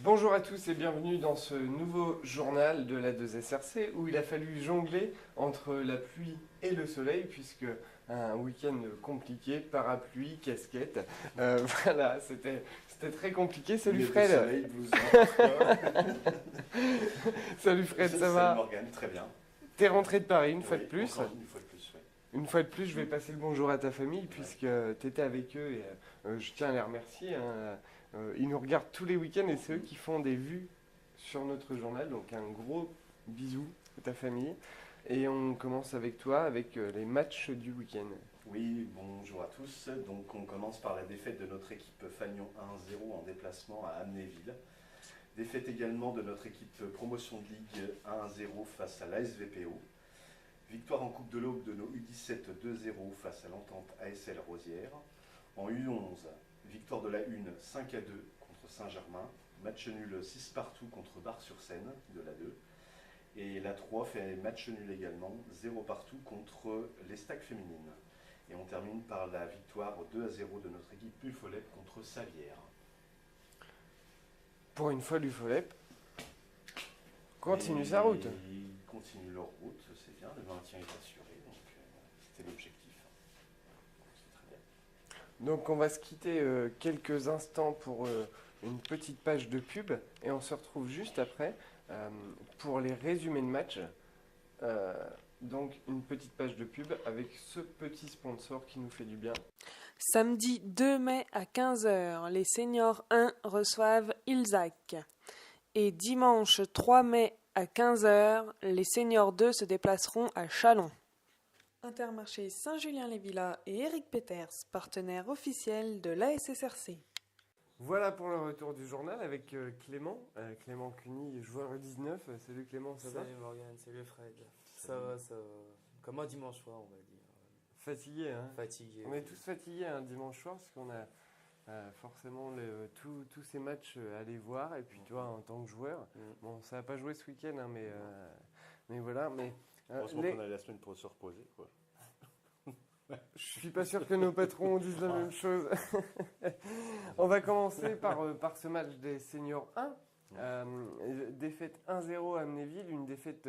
Bonjour à tous et bienvenue dans ce nouveau journal de la 2SRC où il a fallu jongler entre la pluie et le soleil puisque un week-end compliqué, parapluie, casquette. Voilà, c'était très compliqué. Salut Fred. Soleil, blouson, Salut Fred, ça Salut va? Morgane, très bien. T'es rentré de Paris une fois de Oui, plus. encore une fois de plus, oui. Une fois de plus, je vais passer le bonjour à ta famille puisque tu étais avec eux et je tiens à les remercier, hein. Ils nous regardent tous les week-ends et c'est eux qui font des vues sur notre journal. Donc un gros bisou à ta famille. Et on commence avec toi avec les matchs du week-end. Oui, bonjour à tous. Donc on commence par la défaite de notre équipe Fagnon 1-0 en déplacement à Amnéville. Défaite également de notre équipe Promotion de Ligue 1-0 face à l'ASVPO. Victoire en Coupe de l'Aube de nos U17 2-0 face à l'Entente ASL Rosière. En U11, victoire de la Une 5-2 contre Saint-Germain. Match nul 6 partout contre Bar-sur-Seine de la 2. Et la 3 fait match nul également, 0 partout contre l'Estac féminine. Et on termine par la victoire 2-0 de notre équipe Bufolep contre Savière. Pour une fois, l'UFOLEP continue sa route. Ils continuent leur route, c'est bien, le maintien est assuré, donc c'était l'objectif. C'est très bien. Donc on va se quitter quelques instants pour une petite page de pub et on se retrouve juste après pour les résumés de match. Donc une petite page de pub avec ce petit sponsor qui nous fait du bien. Samedi 2 mai à 15 h, les seniors 1 reçoivent Ilzac. Et dimanche 3 mai à 15 h, les seniors 2 se déplaceront à Châlons. Intermarché Saint-Julien-les-Villas et Eric Peters, partenaire officiel de l'ASSRC. Voilà pour le retour du journal avec Clément Cuny, joueur 19. Salut Clément, ça va? Salut Morgane, salut Fred. Ça va. Comme un dimanche soir, on va dire. Fatigué, hein? Fatigué. On est tous fatigués un dimanche soir parce qu'on a forcément tous ces matchs à aller voir. Et puis toi, en tant que joueur, bon, ça n'a pas joué ce week-end, hein, mais voilà. Heureusement qu'on a la semaine pour se reposer, quoi. Je suis pas sûr que nos patrons disent la même chose. On va commencer par ce match des seniors 1. Défaite 1-0 à Amnéville, une défaite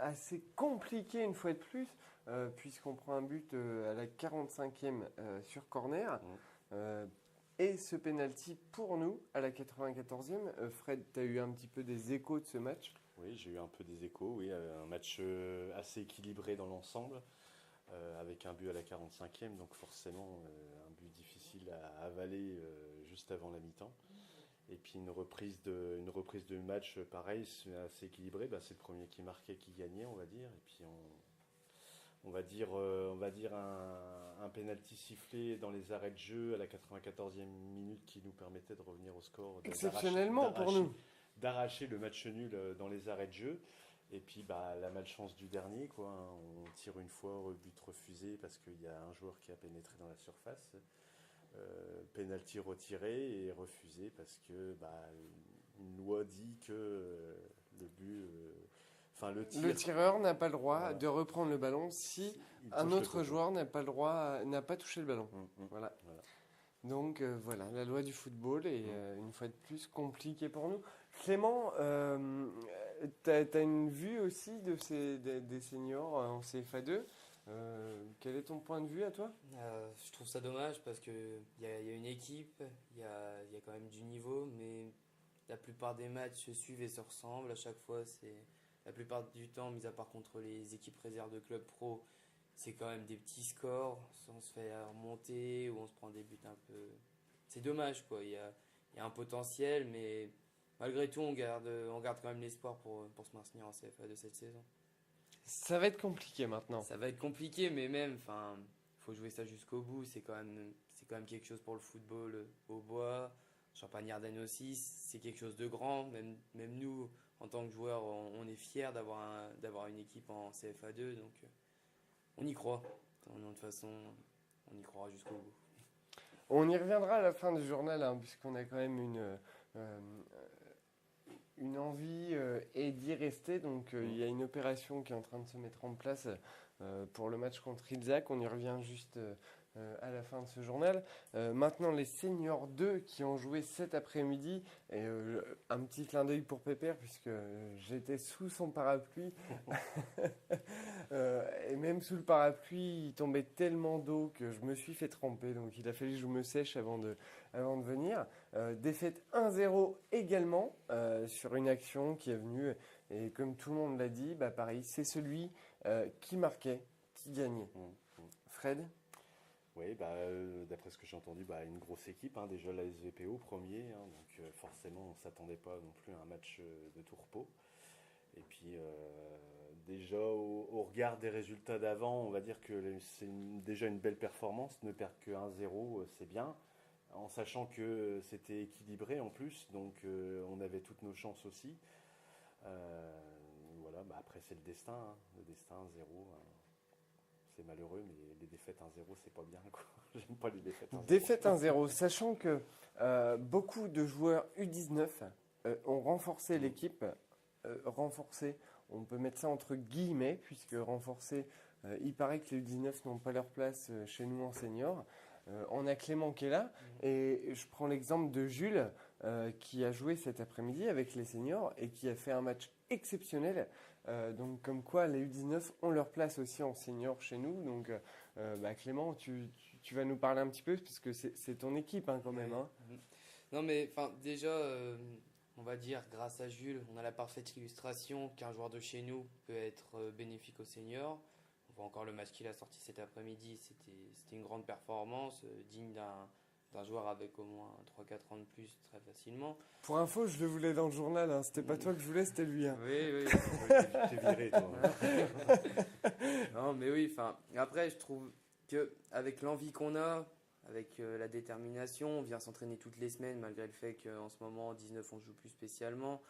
assez compliquée une fois de plus, puisqu'on prend un but à la 45e sur corner. Et ce penalty pour nous à la 94e. Fred, tu as eu un petit peu des échos de ce match? Oui, j'ai eu un peu des échos, oui. Un match assez équilibré dans l'ensemble. Avec un but à la 45e, donc forcément un but difficile à avaler juste avant la mi-temps. Et puis une reprise de match pareil, c'est assez équilibré. C'est le premier qui marquait qui gagnait, on va dire. Et puis on va dire un penalty sifflé dans les arrêts de jeu à la 94e minute qui nous permettait de revenir au score. Exceptionnellement pour nous. D'arracher le match nul dans les arrêts de jeu. Et puis la malchance du dernier, quoi. On tire une fois, but refusé parce qu'il y a un joueur qui a pénétré dans la surface. Penalty retiré et refusé parce que une loi dit que le but, le tireur n'a pas le droit voilà, de reprendre le ballon si un autre joueur n'a pas touché le ballon. Voilà. Donc voilà, la loi du football est une fois de plus compliquée pour nous. Clément, t'as une vue aussi des seniors en CFA2. Quel est ton point de vue à toi? Je trouve ça dommage parce qu'il y a une équipe, il y a quand même du niveau, mais la plupart des matchs se suivent et se ressemblent. À chaque fois, la plupart du temps, mis à part contre les équipes réserves de club pro, c'est quand même des petits scores. On se fait remonter ou on se prend des buts un peu. C'est dommage, quoi. Il y a un potentiel, mais malgré tout, on garde quand même l'espoir pour se maintenir en CFA de cette saison. Ça va être compliqué maintenant. Ça va être compliqué, mais même, faut jouer ça jusqu'au bout. C'est quand même quelque chose pour le football au bois. Champagne-Ardenne aussi, c'est quelque chose de grand. Même nous, en tant que joueurs, on est fiers d'avoir une équipe en CFA2, donc on y croit. De toute façon, on y croira jusqu'au bout. On y reviendra à la fin du journal, hein, puisqu'on a quand même une envie et d'y rester. Donc il y a une opération qui est en train de se mettre en place pour le match contre Ilzac. On y revient juste à la fin de ce journal. Maintenant, les seniors 2 qui ont joué cet après-midi, et un petit clin d'œil pour Pépère, puisque j'étais sous son parapluie, et même sous le parapluie, il tombait tellement d'eau que je me suis fait tremper, donc il a fallu que je me sèche avant de venir. Défaite 1-0 également, sur une action qui est venue, et comme tout le monde l'a dit, Paris, c'est celui qui marquait, qui gagnait. Fred? Oui, d'après ce que j'ai entendu, une grosse équipe, hein, déjà la SVPO premier, hein, donc forcément on ne s'attendait pas non plus à un match de tout repos. Et puis déjà au regard des résultats d'avant, on va dire que c'est déjà une belle performance, ne perdre que 1-0, c'est bien, en sachant que c'était équilibré en plus, donc on avait toutes nos chances aussi. Voilà, après c'est le destin, hein, le destin 1-0. C'est malheureux, mais les défaites 1-0, c'est pas bien, quoi. J'aime pas les défaites 1-0. Défaite 1-0, sachant que beaucoup de joueurs U19 ont renforcé l'équipe. Renforcé, on peut mettre ça entre guillemets, puisque renforcé, il paraît que les U19 n'ont pas leur place chez nous en senior. On a Clément qui est là, et je prends l'exemple de Jules, qui a joué cet après-midi avec les seniors et qui a fait un match exceptionnel. Donc comme quoi les U19 ont leur place aussi en senior chez nous. Donc Clément, tu vas nous parler un petit peu, parce que c'est ton équipe quand même. Hein. Non mais déjà, on va dire, grâce à Jules, on a la parfaite illustration qu'un joueur de chez nous peut être bénéfique aux seniors. On voit encore le match qu'il a sorti cet après-midi, c'était une grande performance, digne d'un joueur avec au moins 3-4 ans de plus très facilement. Pour info, je le voulais dans le journal, hein. C'était pas toi que je voulais, c'était lui. Hein. Oui. T'es viré, toi. Non, mais oui, après, je trouve qu'avec l'envie qu'on a, avec la détermination, on vient s'entraîner toutes les semaines, malgré le fait qu'en ce moment, en 19, on joue plus spécialement.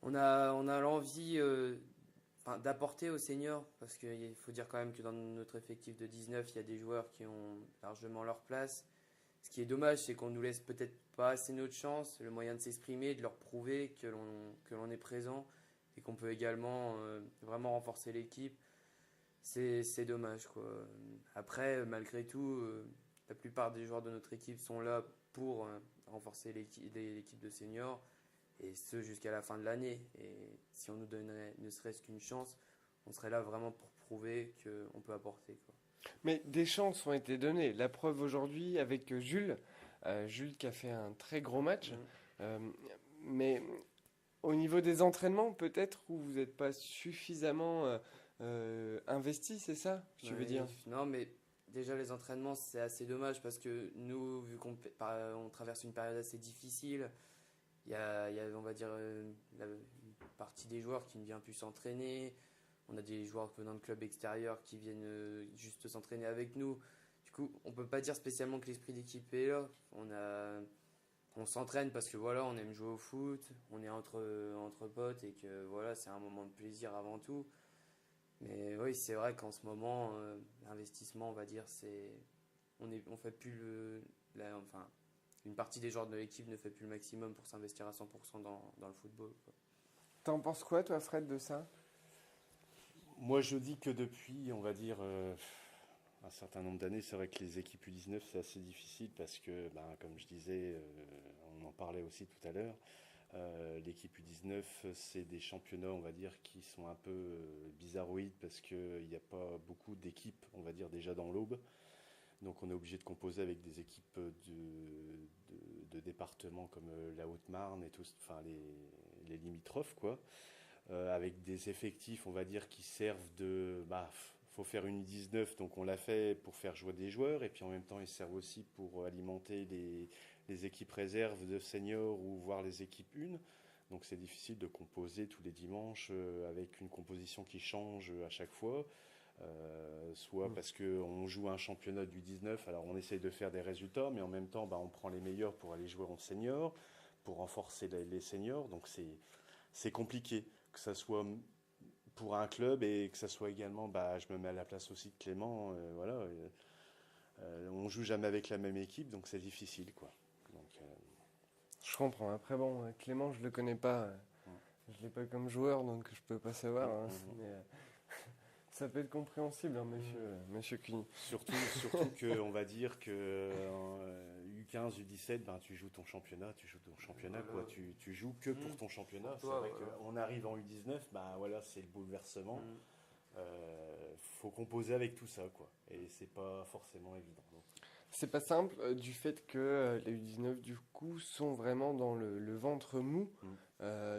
On a l'envie d'apporter aux seniors, parce qu'il faut dire quand même que dans notre effectif de 19, il y a des joueurs qui ont largement leur place. Ce qui est dommage, c'est qu'on nous laisse peut-être pas assez notre chance, le moyen de s'exprimer, de leur prouver que l'on est présent et qu'on peut également vraiment renforcer l'équipe. C'est dommage, quoi. Après, malgré tout, la plupart des joueurs de notre équipe sont là pour renforcer l'équipe de seniors, et ce jusqu'à la fin de l'année. Et si on nous donnerait ne serait-ce qu'une chance, on serait là vraiment pour prouver qu'on peut apporter, quoi. Mais des chances ont été données. La preuve aujourd'hui avec Jules. Jules qui a fait un très gros match. Mais au niveau des entraînements, peut-être, où vous n'êtes pas suffisamment investi, c'est ça que tu veux dire? Non, mais déjà les entraînements, c'est assez dommage, parce que nous, vu qu'on traverse une période assez difficile, il y a on va dire, une partie des joueurs qui ne vient plus s'entraîner. On a des joueurs venant de clubs extérieurs qui viennent juste s'entraîner avec nous. Du coup, on peut pas dire spécialement que l'esprit d'équipe est là. On s'entraîne parce que voilà, on aime jouer au foot, on est entre potes, et que voilà, c'est un moment de plaisir avant tout. Mais oui, c'est vrai qu'en ce moment, l'investissement, on va dire, on fait plus une partie des joueurs de l'équipe ne fait plus le maximum pour s'investir à 100% dans le football, quoi. T'en penses quoi, toi, Fred, de ça? Moi, je dis que depuis, on va dire, un certain nombre d'années, c'est vrai que les équipes U19, c'est assez difficile, parce que, comme je disais, on en parlait aussi tout à l'heure, l'équipe U19, c'est des championnats, on va dire, qui sont un peu bizarroïdes, parce qu'il n'y a pas beaucoup d'équipes, on va dire, déjà dans l'Aube. Donc on est obligé de composer avec des équipes de départements comme la Haute-Marne et tout, les limitrophes, quoi. Avec des effectifs, on va dire, qui servent faut faire une U19, donc on l'a fait pour faire jouer des joueurs, et puis en même temps ils servent aussi pour alimenter les équipes réserves de seniors, ou voire les équipes 1. Donc c'est difficile de composer tous les dimanches avec une composition qui change à chaque fois. Soit parce qu'on joue un championnat du 19, alors on essaye de faire des résultats, mais en même temps on prend les meilleurs pour aller jouer en senior, pour renforcer les seniors. Donc c'est compliqué, que ça soit pour un club, et que ça soit également, je me mets à la place aussi de Clément, voilà, on joue jamais avec la même équipe, donc c'est difficile, quoi. Donc, je comprends. Après bon, Clément, je le connais pas, je l'ai pas comme joueur, donc je peux pas savoir. Hein, mais, Ça peut être compréhensible, hein, monsieur Cuny. Surtout qu'on va dire que U15, U17, ben, tu joues ton championnat, Voilà. quoi. Tu joues que pour ton championnat. Pour C'est toi, vrai voilà. qu'on arrive en U19, ben, voilà, c'est le bouleversement. Mm. Faut composer avec tout ça, quoi. Et c'est pas forcément évident. Donc. C'est pas simple du fait que les U19 du coup sont vraiment dans le ventre mou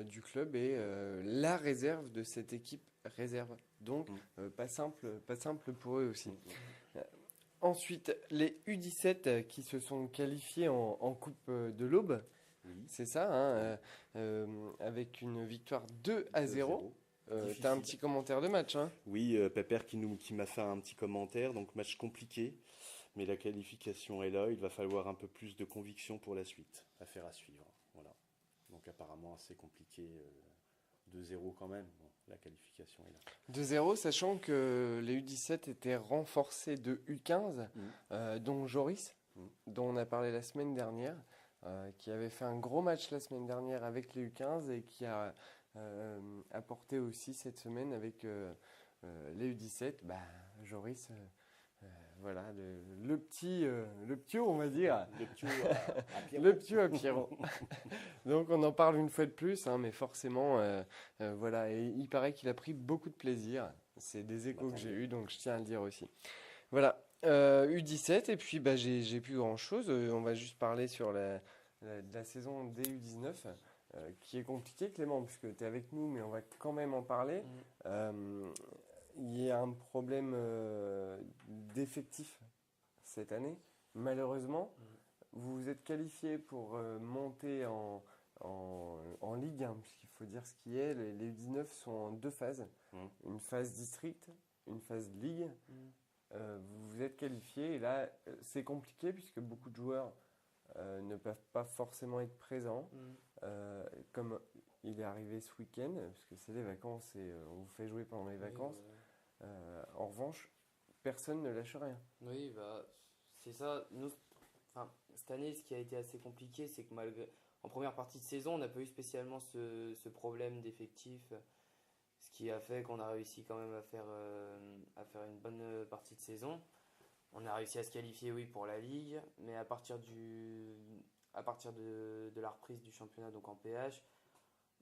du club et la réserve de cette équipe réserve. Donc pas simple pour eux aussi. Ensuite, les U17 qui se sont qualifiés en Coupe de l'Aube, Oui. c'est ça, hein, avec une victoire 2-0. Difficile. T'as un petit commentaire de match, hein? Oui, Pépère qui m'a fait un petit commentaire. Donc match compliqué, mais la qualification est là. Il va falloir un peu plus de conviction pour la suite. Affaire à suivre. Voilà. Donc apparemment assez compliqué. 2-0 quand même. Bon, la qualification est là. 2-0, sachant que les U17 étaient renforcés de U15, dont Joris, dont on a parlé la semaine dernière, qui avait fait un gros match la semaine dernière avec les U15 et qui a apporté aussi cette semaine avec les U17. Bah, Joris, voilà, le petit on va dire. Le petit Le petit à Pierrot. Donc on en parle une fois de plus, hein, mais forcément, voilà. Et il paraît qu'il a pris beaucoup de plaisir. C'est des échos que j'ai eus, donc je tiens à le dire aussi. Voilà, U17, et puis bah, j'ai plus grand-chose. On va juste parler sur la saison des U19, qui est compliquée, Clément, puisque tu es avec nous, mais on va quand même en parler. Il y a un problème d'effectif cette année, malheureusement. Vous vous êtes qualifié pour monter en Ligue 1, puisqu'il faut dire ce qui est. Les U19 sont en deux phases. Une phase district, une phase Ligue. Vous vous êtes qualifié et là, c'est compliqué puisque beaucoup de joueurs ne peuvent pas forcément être présents. Comme il est arrivé ce week-end, parce que c'est les vacances et on vous fait jouer pendant les vacances. En revanche, personne ne lâche rien. Oui, bah, c'est ça. Nous, cette année, ce qui a été assez compliqué, c'est que en première partie de saison, on n'a pas eu spécialement ce problème d'effectif, ce qui a fait qu'on a réussi quand même à faire une bonne partie de saison. On a réussi à se qualifier, oui, pour la Ligue, mais à partir de la reprise du championnat, donc en PH,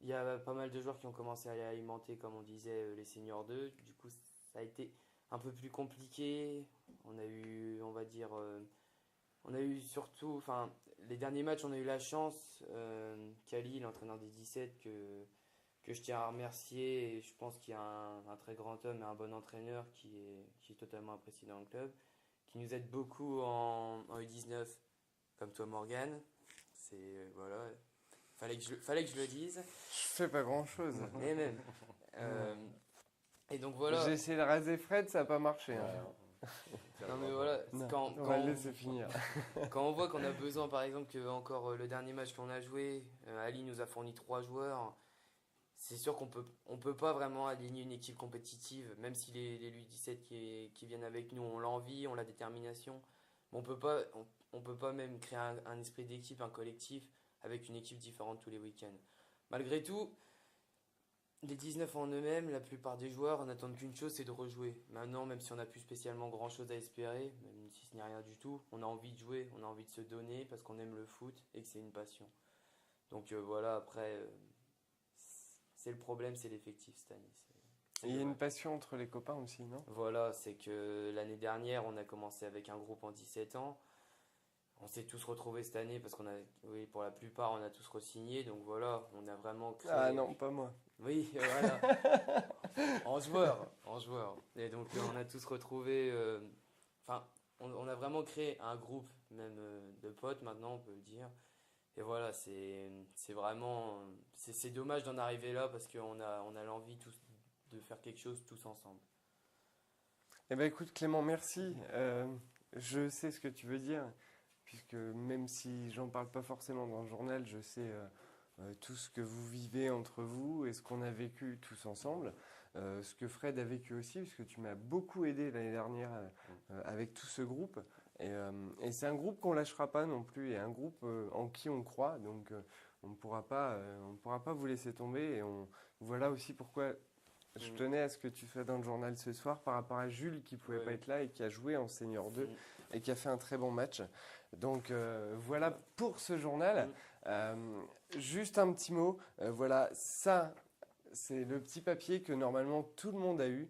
il y a pas mal de joueurs qui ont commencé à alimenter, comme on disait, les seniors 2. Du coup, ça a été un peu plus compliqué. On a eu, on va dire, surtout, les derniers matchs, on a eu la chance, Kali, l'entraîneur des 17, que je tiens à remercier, et je pense qu'il y a un très grand homme et un bon entraîneur qui est totalement apprécié dans le club, qui nous aide beaucoup en U19, comme toi Morgane. Voilà, fallait que je le dise. Je fais pas grand-chose. Et même. Et donc voilà. J'ai essayé de raser Fred, ça n'a pas marché. Hein. Non mais voilà, Non, quand on va le laisser finir. quand on voit qu'on a besoin, par exemple, que encore le dernier match qu'on a joué, Ali nous a fourni 3 joueurs, c'est sûr qu'on peut pas vraiment aligner une équipe compétitive, même si les U17 qui viennent avec nous ont l'envie, ont la détermination. Mais on peut pas même créer un esprit d'équipe, un collectif, avec une équipe différente tous les week-ends. Malgré tout, les 19 en eux-mêmes, la plupart des joueurs n'attendent qu'une chose, c'est de rejouer. Maintenant, même si on n'a plus spécialement grand-chose à espérer, même si ce n'est rien du tout, on a envie de jouer, on a envie de se donner parce qu'on aime le foot et que c'est une passion. Donc voilà, après, c'est le problème, c'est l'effectif cette année. Il y a une passion entre les copains aussi, non? Voilà, c'est que l'année dernière, on a commencé avec un groupe en 17 ans. On s'est tous retrouvés cette année parce oui, pour la plupart, on a tous re-signé. Donc voilà, on a vraiment créé... Ah non, pas moi. Oui, voilà. En joueur. Et donc on a tous retrouvé... on a vraiment créé un groupe, même de potes maintenant, on peut le dire. Et voilà, c'est vraiment... C'est dommage d'en arriver là parce qu'on a l'envie tous de faire quelque chose tous ensemble. Eh ben écoute Clément, merci. Je sais ce que tu veux dire, puisque même si j'en parle pas forcément dans le journal, je sais tout ce que vous vivez entre vous et ce qu'on a vécu tous ensemble. Ce que Fred a vécu aussi, puisque tu m'as beaucoup aidé l'année dernière avec tout ce groupe. Et c'est un groupe qu'on lâchera pas non plus, et un groupe en qui on croit. Donc on ne pourra pas vous laisser tomber. Et voilà aussi pourquoi Je tenais à ce que tu sois dans le journal ce soir par rapport à Jules qui ne pouvait pas être là et qui a joué en Senior 2 et qui a fait un très bon match. Donc voilà pour ce journal. Juste un petit mot. Voilà, ça, c'est le petit papier que normalement tout le monde a eu,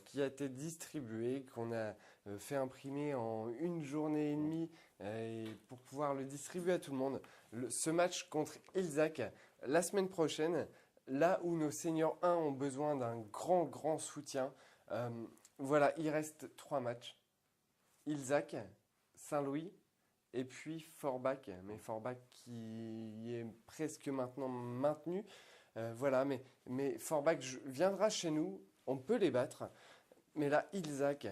qui a été distribué, qu'on a fait imprimer en une journée et demie et pour pouvoir le distribuer à tout le monde. Ce match contre Ilzac, la semaine prochaine, là où nos seniors 1 ont besoin d'un grand soutien, voilà, il reste 3 matchs. Ilzac, Saint-Louis et puis Forbach. Mais Forbach qui est presque maintenant maintenu. Voilà, mais Forbach viendra chez nous, on peut les battre. Mais là, Ilzac,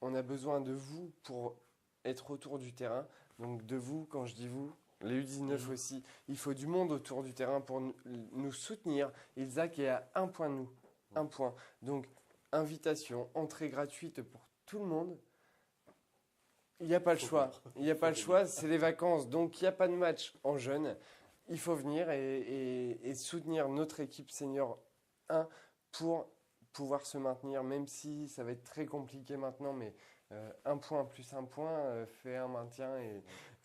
on a besoin de vous pour être autour du terrain. Donc de vous, quand je dis vous, les U19 aussi, il faut du monde autour du terrain pour nous soutenir. Ilzac est à 1 point de nous, 1 point. Donc invitation, entrée gratuite pour tout le monde. Il n'y a pas le choix. Il n'y a pas le choix, c'est les vacances. Donc il n'y a pas de match en jeune. Il faut venir et soutenir notre équipe senior 1 pour pouvoir se maintenir, même si ça va être très compliqué maintenant, mais 1 point plus 1 point fait un maintien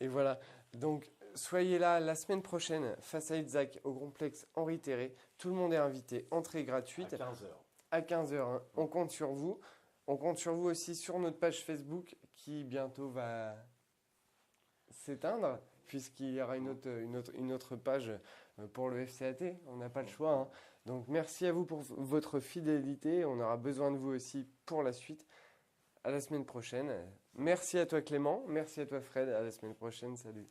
et voilà. Donc soyez là la semaine prochaine face à Ilzac au complexe Henri Terré. Tout le monde est invité, entrée gratuite. À 15h. Hein. On compte sur vous. On compte sur vous aussi sur notre page Facebook qui bientôt va s'éteindre puisqu'il y aura une autre page pour le FCAT. On n'a pas le choix. Hein. Donc merci à vous pour votre fidélité. On aura besoin de vous aussi pour la suite. À la semaine prochaine. Merci à toi Clément. Merci à toi Fred. À la semaine prochaine. Salut.